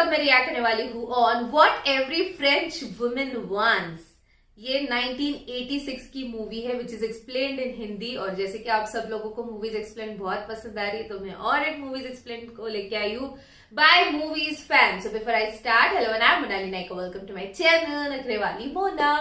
अब मैं रिएक्ट करने वाली हूँ on what every French women wants. ये 1986 की मूवी है विच इज एक्सप्लेन्ड इन हिंदी। और जैसे कि आप सब लोगों को मूवीज एक्सप्लेन बहुत पसंद आ रही है, तो मैं और एक मूवीज एक्सप्लेन को लेके आई हूँ by movies fan. So before I start, hello and I am Monali Naik, welcome to my channel Nakhre Wali Mona.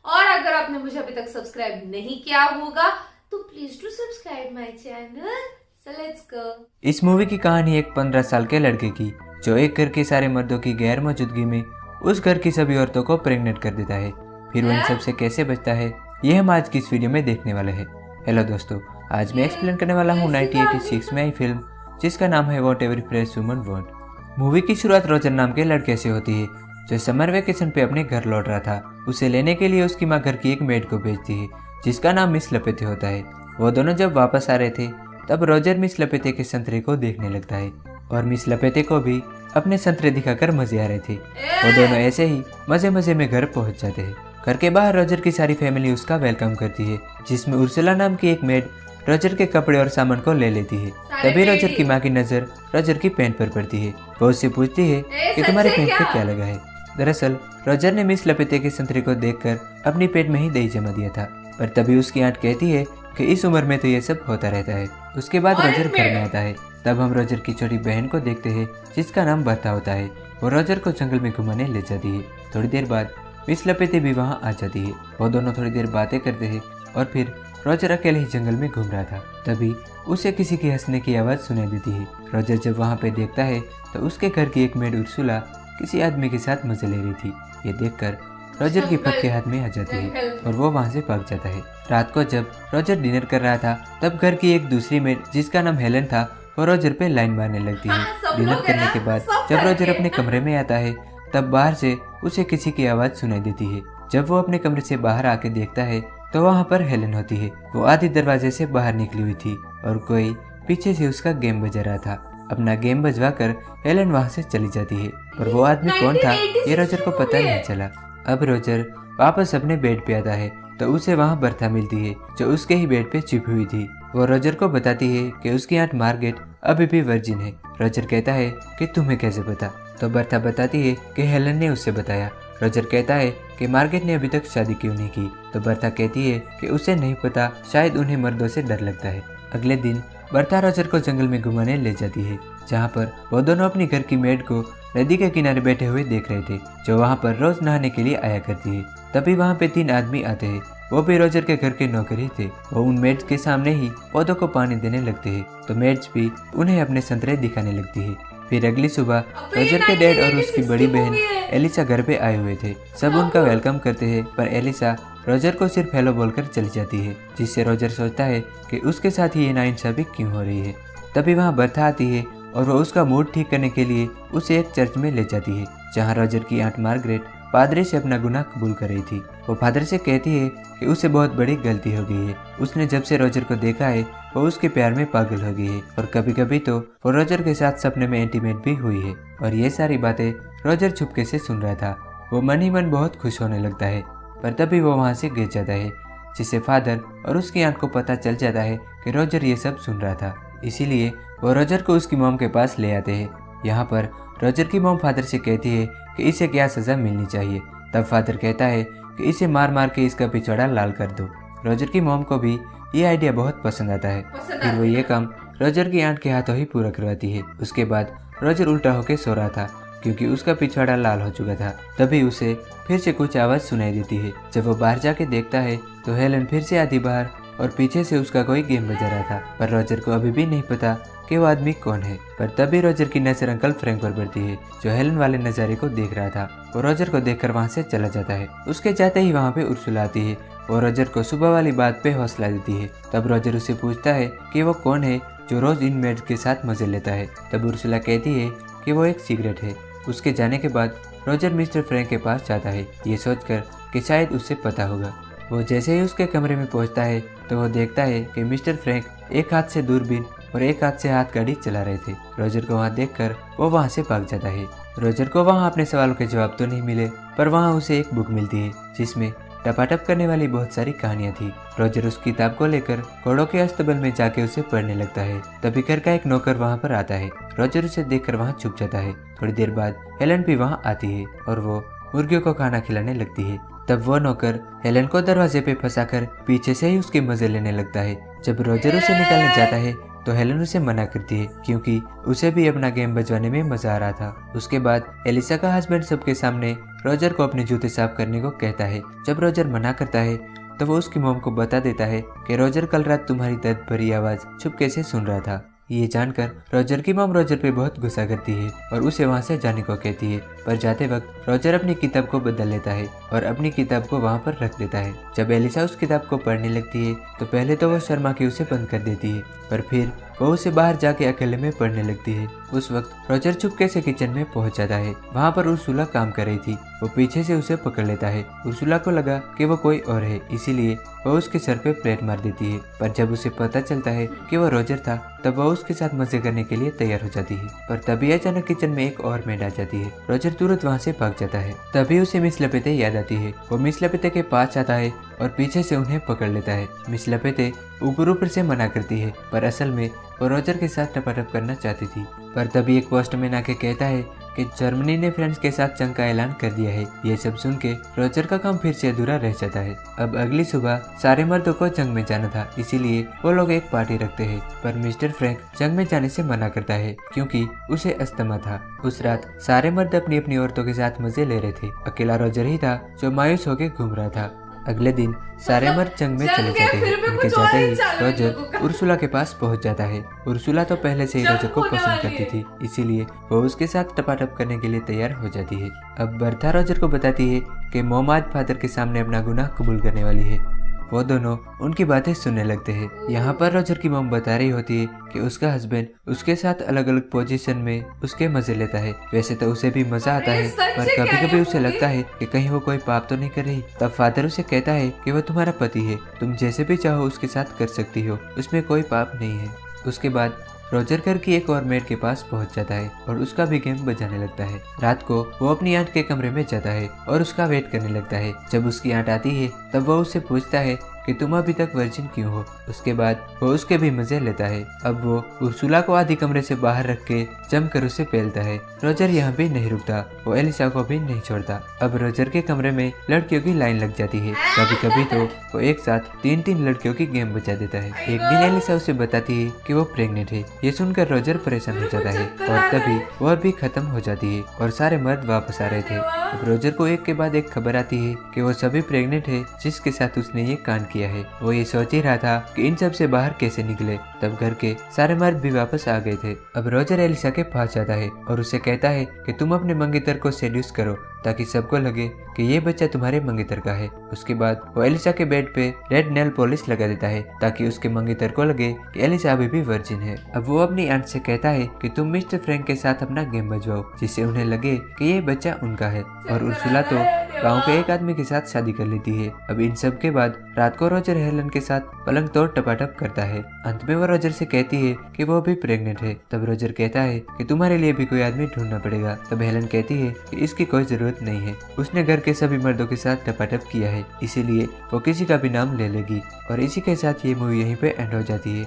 और अगर आपने मुझे अभी तक सब्सक्राइब नहीं किया होगा तो please to subscribe my channel. So let's go. इस मूवी की कहानी एक 15 साल के लड़के की जो एक घर के सारे मर्दों की गैर मौजूदगी में उस घर की सभी औरतों को प्रेग्नेंट कर देता है। फिर वो इन सब से कैसे बचता है, ये हम आज की इस वीडियो में देखने वाले हैं। हेलो दोस्तों, आज मैं एक्सप्लेन करने वाला हूँ 1986 में आई फिल्म जिसका नाम है what every French woman want. Movie की शुरुआत रोजर नाम के लड़के से होती है जो समर वेकेशन पे अपने घर लौट रहा था। उसे लेने के लिए उसकी माँ घर की एक मेड को भेजती है जिसका नाम मिस लपेते होता है। वो दोनों जब वापस आ रहे थे तब रोजर मिस लपेते के संतरे को देखने लगता है और मिस लपेते को भी अपने संतरे दिखाकर मजे आ रहे थे। वो दोनों ऐसे ही मजे मजे में घर पहुंच जाते हैं। घर के बाहर रोजर की सारी फैमिली उसका वेलकम करती है, जिसमें उर्सुला नाम की एक मेड रोजर के कपड़े और सामान को ले लेती है। तभी रोजर की माँ की नजर रोजर की पैंट पर पड़ती है। वो उससे पूछती है कि तुम्हारे पैंट पे क्या लगा है। दरअसल रोजर ने मिस लपेते के संतरे को देखकर अपनी पेट में ही दही जमा दिया था, पर तभी उसकी आंट कहती है कि इस उम्र में तो ये सब होता रहता है। उसके बाद रोजर घर में आता है। तब हम रोजर की छोटी बहन को देखते हैं जिसका नाम बर्ता होता है। वो रोजर को जंगल में घुमाने ले जाती है। थोड़ी देर बाद मिस लपेते भी वहाँ आ जाती है। वो दोनों थोड़ी देर बातें करते हैं और फिर रोजर अकेले ही जंगल में घूम रहा था। तभी उसे किसी की हंसने की आवाज़ सुनाई देती है। रोजर जब वहाँ पे देखता है तो उसके घर की एक मेड उर्सुला किसी आदमी के साथ मजे ले रही थी। ये देखकर रोजर की फट के हाथ में आ जाती है और वो वहाँ से भाग जाता है। रात को जब रोजर डिनर कर रहा था तब घर की एक दूसरी मेड जिसका नाम हेलन था वो रोजर पे लाइन मारने लगती है। डिनर करने के बाद जब रोजर अपने कमरे में आता है तब बाहर से उसे किसी की आवाज़ सुनाई देती है। जब वो अपने कमरे से बाहर आके देखता है तो वहाँ पर हेलन होती है। वो आधी दरवाजे से बाहर निकली हुई थी और कोई पीछे से उसका गेम बजा रहा था। अपना गेम बजवा कर हेलन वहाँ से चली जाती है और वो आदमी कौन था ये रोजर को पता नहीं चला। अब रोजर वापस अपने बेड पे आता है तो उसे वहाँ बर्था मिलती है जो उसके ही बेड पे छिपी हुई थी। वो रोजर को बताती है कि उसकी आंट मार्गेट अभी भी वर्जिन है। रोजर कहता है कि तुम्हें कैसे पता? तो बर्था बताती है कि हेलन ने उससे बताया। रोजर कहता है कि मार्गेट ने अभी तक शादी क्यों नहीं की। तो बर्था कहती है कि उसे नहीं पता, शायद उन्हें मर्दों से डर लगता है। अगले दिन बर्था रोजर को जंगल में घुमाने ले जाती है जहाँ पर वो दोनों अपनी घर की मेड को नदी के किनारे बैठे हुए देख रहे थे जो वहाँ पर रोज नहाने के लिए आया करती है। तभी वहाँ पे 3 आदमी आते हैं। वो भी रोजर के घर के नौकर ही थे। वो उन मेड्स के सामने ही पौधों को पानी देने लगते हैं तो मेड्स भी उन्हें अपने संतरे दिखाने लगती है। फिर अगली सुबह रोजर के डैड और उसकी बड़ी बहन एलिसा घर पे आए हुए थे। सब उनका वेलकम करते हैं पर एलिसा रोजर को सिर्फ हेलो बोलकर चली जाती है, जिससे रोजर सोचता है कि उसके साथ ही ये नाइंसाफी क्यों हो रही है। तभी वहाँ बर्था आती है और वो उसका मूड ठीक करने के लिए उसे एक चर्च में ले जाती है जहाँ रोजर की आंट मार्गरेट पादरी से अपना गुनाह कबूल कर रही थी। वो फादर से कहती है कि उसे बहुत बड़ी गलती हो गई है। उसने जब से रोजर को देखा है वो उसके प्यार में पागल हो गई है और कभी कभी तो वो रोजर के साथ सपने में इंटीमेट भी हुई है। और ये सारी बातें रोजर चुपके से सुन रहा था। वो मन ही मन बहुत खुश होने लगता है पर तभी वो वहाँ से गिर जाता है, जिससे फादर और उसकी आंट को पता चल जाता है कि रोजर ये सब सुन रहा था। इसीलिए वो रोजर को उसकी मॉम के पास ले आते हैं। यहाँ पर रोजर की मॉम फादर से कहती है कि इसे क्या सज़ा मिलनी चाहिए। तब फादर कहता है कि इसे मार मार के इसका पिछवाड़ा लाल कर दो। रोजर की मॉम को भी ये आइडिया बहुत पसंद आता है। फिर वो ये काम रोजर की आंट के हाथों ही पूरा करवाती है। उसके बाद रोजर उल्टा होकर सो रहा था क्योंकि उसका पिछवाड़ा लाल हो चुका था। तभी उसे फिर से कुछ आवाज़ सुनाई देती है। जब वो बाहर जाके देखता है तो हेलन फिर से आती बाहर और पीछे से उसका कोई गेम बजा रहा था, पर रोजर को अभी भी नहीं पता कि वो आदमी कौन है। पर तभी रोजर की नजर अंकल फ्रैंक पर पड़ती है जो हेलन वाले नज़ारे को देख रहा था। वो रोजर को देखकर वहाँ से चला जाता है। उसके जाते ही वहाँ पे उर्सुला आती है। वो रोजर को सुबह वाली बात पे हौसला देती है। तब रोजर उसे पूछता है कि वो कौन है जो रोज इन मेड्स के साथ मजे लेता है। तब उर्सुला कहती है कि वो एक सिगरेट है। उसके जाने के बाद रोजर मिस्टर फ्रैंक के पास जाता है ये सोचकर कि शायद उससे पता होगा। वो जैसे ही उसके कमरे में पहुंचता है तो वो देखता है कि मिस्टर फ्रैंक एक हाथ से दूरबीन और एक हाथ से हाथ गाड़ी चला रहे थे। रोजर को वहाँ देखकर वो वहाँ से भाग जाता है। रोजर को वहाँ अपने सवालों के जवाब तो नहीं मिले पर वहाँ उसे एक बुक मिलती है जिसमें टपाटप करने वाली बहुत सारी कहानियां थी। रोजर उस किताब को लेकर घोड़ों के अस्तबल में जाके उसे पढ़ने लगता है। तभी घर का एक नौकर वहाँ पर आता है। रोजर उसे देखकर वहाँ चुप जाता है। थोड़ी देर बाद हेलन भी वहाँ आती है और वो मुर्गियों को खाना खिलाने लगती है। तब वो नौकर हेलन को दरवाजे पे फंसाकर पीछे से ही उसके मजे लेने लगता है। जब रोजर उसे निकालने जाता है तो हेलन उसे मना करती है, क्योंकि उसे भी अपना गेम बजवाने में मजा आ रहा था। उसके बाद एलिसा का हस्बैंड सबके सामने रोजर को अपने जूते साफ करने को कहता है। जब रोजर मना करता है तो वो उसकी मॉम को बता देता है कि रोजर कल रात तुम्हारी दर्द भरी आवाज चुपके से सुन रहा था। ये जानकर रोजर की मॉम रोजर पे बहुत गुस्सा करती है और उसे वहाँ से जाने को कहती है। पर जाते वक्त रोजर अपनी किताब को बदल लेता है और अपनी किताब को वहाँ पर रख देता है। जब एलिसा उस किताब को पढ़ने लगती है तो पहले तो वो शर्मा के उसे बंद कर देती है, पर फिर वो उसे बाहर जाके अकेले में पढ़ने लगती है। उस वक्त रोजर चुपके से किचन में पहुंच जाता है। वहाँ पर उर्सुला काम कर रही थी। वो पीछे से उसे पकड़ लेता है। उर्सुला को लगा कि वो कोई और है, इसीलिए वो उसके सर पे प्लेट मार देती है। पर जब उसे पता चलता है कि वो रोजर था तब वो उसके साथ मजे करने के लिए तैयार हो जाती है। पर तभी अचानक किचन में एक और मेड आ जाती है। रोजर तुरंत वहाँ से भाग जाता है। तभी उसे मिस लपेटे याद आती है। वो मिस लपेटे के पास आता है और पीछे से उन्हें पकड़ लेता है। मिस लपेटे ऊपर ऊपर से मना करती है, पर असल में वो रोजर के साथ टपाटप करना चाहती थी। पर तभी एक पोस्टमैन आके कहता है कि जर्मनी ने फ्रांस के साथ जंग का ऐलान कर दिया है। ये सब सुन के रोजर का काम फिर से अधूरा रह जाता है। अब अगली सुबह सारे मर्दों को जंग में जाना था, इसीलिए वो लोग एक पार्टी रखते हैं। पर मिस्टर फ्रैंक जंग में जाने से मना करता है, क्योंकि उसे अस्थमा था। उस रात सारे मर्द अपनी अपनी औरतों के साथ मजे ले रहे थे। अकेला रोजर ही था जो मायूस होकर घूम रहा था। अगले दिन सारे मर्द जंग में चले जाते हैं। उनके जाते ही रोजर उर्सुला के पास पहुंच जाता है। उर्सुला तो पहले से ही रोजर को पसंद करती थी, इसीलिए वो उसके साथ टपाटप करने के लिए तैयार हो जाती है। अब बर्था रोजर को बताती है कि मॉम आज फादर के सामने अपना गुनाह कबूल करने वाली है। वो दोनों उनकी बातें सुनने लगते हैं। यहाँ पर रोजर की मॉम बता रही होती है कि उसका हस्बैंड उसके साथ अलग अलग पोजीशन में उसके मजे लेता है। वैसे तो उसे भी मजा आता है, पर कभी कभी उसे लगता है कि कहीं वो कोई पाप तो नहीं कर रही। तब फादर उसे कहता है कि वो तुम्हारा पति है, तुम जैसे भी चाहो उसके साथ कर सकती हो, उसमें कोई पाप नहीं है। उसके बाद रोजर घर की एक और मेड के पास पहुंच जाता है और उसका भी गेम बजाने लगता है। रात को वो अपनी आंट के कमरे में जाता है और उसका वेट करने लगता है। जब उसकी आंट आती है तब वो उससे पूछता है कि तुम अभी तक वर्जिन क्यों हो। उसके बाद वो उसके भी मजे लेता है। अब वो उर्सुला को आधी कमरे से बाहर रख के जमकर उसे पेलता है। रोजर यहाँ भी नहीं रुकता, वो एलिसा को भी नहीं छोड़ता। अब रोजर के कमरे में लड़कियों की लाइन लग जाती है। कभी कभी तो वो एक साथ 3-3 लड़कियों की गेम बजा देता है। एक दिन एलिसा उसे बताती है कि वो प्रेग्नेंट है। ये सुनकर रोजर परेशान हो जाता है और तभी वह भी खत्म हो जाती है और सारे मर्द वापस आ रहे थे। अब रोजर को एक के बाद एक खबर आती है कि वो सभी प्रेग्नेंट है जिसके साथ उसने ये कांड किया है। वो ये सोच ही रहा था कि इन सब से बाहर कैसे निकले। तब घर के सारे मर्द भी वापस आ गए थे। अब रोजर एलिसा के पास जाता है और उसे कहता है कि तुम अपने मंगेतर को सेड्यूस करो ताकि सबको लगे कि ये बच्चा तुम्हारे मंगेतर का है। उसके बाद वो एलिसा के बेड पे रेड नेल पॉलिश लगा देता है ताकि उसके मंगेतर को लगे कि एलिसा अभी भी वर्जिन है। अब वो अपनी आंट से कहता है कि तुम मिस्टर फ्रैंक के साथ अपना गेम बजवाओ, जिससे उन्हें लगे कि ये बच्चा उनका है। और उर्सुला तो गांव के एक आदमी के साथ शादी कर लेती है। अब इन सब के बाद रात को रोजर हेलन के साथ पलंग तोड़ टपाटप करता है। अंत में वो रोजर से कहती है कि वो भी प्रेग्नेंट है। तब रोजर कहता है कि तुम्हारे लिए भी कोई आदमी ढूंढना पड़ेगा। तब हेलन कहती है कि इसकी कोई जरूरत नहीं है, उसने घर के सभी मर्दों के साथ टपाटप किया है, इसीलिए वो किसी का भी नाम ले लेगी। और इसी के साथ ये मूवी यहीं पे एंड हो जाती है।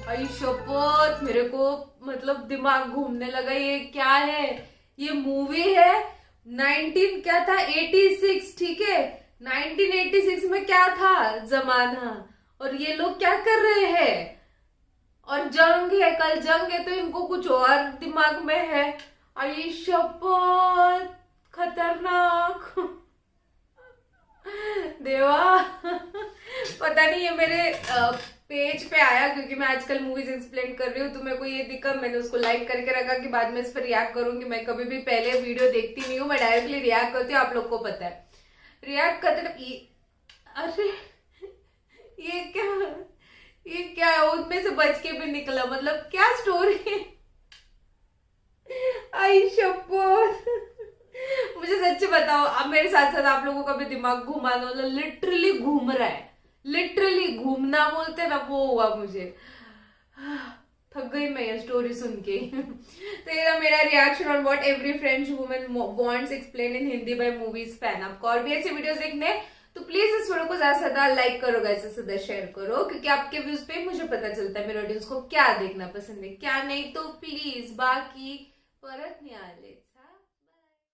आई शपथ, मेरे को मतलब दिमाग घूमने लगा। ये क्या है? ये मूवी है 19 क्या था 86, ठीक है। 1986 में क्या था जमाना, और ये लोग क्या कर रहे हैं? और जंग है, कल जंग है, तो इनको कुछ और दिमाग में है। आई शपथ, खतरनाक। देवा पता नहीं, ये मेरे पेज पे आया क्योंकि मैं आजकल मूवीज एक्सप्लेन कर रही हूँ, तो मेरे को ये दिखा, मैंने उसको लाइक करके रखा कि बाद में इस पर रिएक्ट करूंगी। मैं कभी भी पहले वीडियो देखती नहीं हूँ, मैं डायरेक्टली रिएक्ट करती हूँ, आप लोग को पता है। रिएक्ट करते अरे ये क्या है? उनमें से बच के भी निकला, मतलब क्या स्टोरी है? आई शपथ, मुझे सच्ची बताओ, अब मेरे साथ साथ आप लोगों का भी दिमाग घुमाना, मतलब लिटरली घूम रहा है। लिटरली घूमना बोलते ना, वो हुआ मुझे। थक गई मैं ये स्टोरी सुन के। तो ये था मेरा reaction on what every French woman wants explain in Hindi by movies fan. आपको और भी ऐसी वीडियोस देखने हैं तो प्लीज इस वीडियो को ज्यादा से ज्यादा लाइक करो, ज्यादा से ज्यादा शेयर करो, क्योंकि आपके व्यूज पे मुझे पता चलता है मेरे ऑडियंस को क्या देखना पसंद है क्या नहीं। तो प्लीज बाकी परत न्यायालय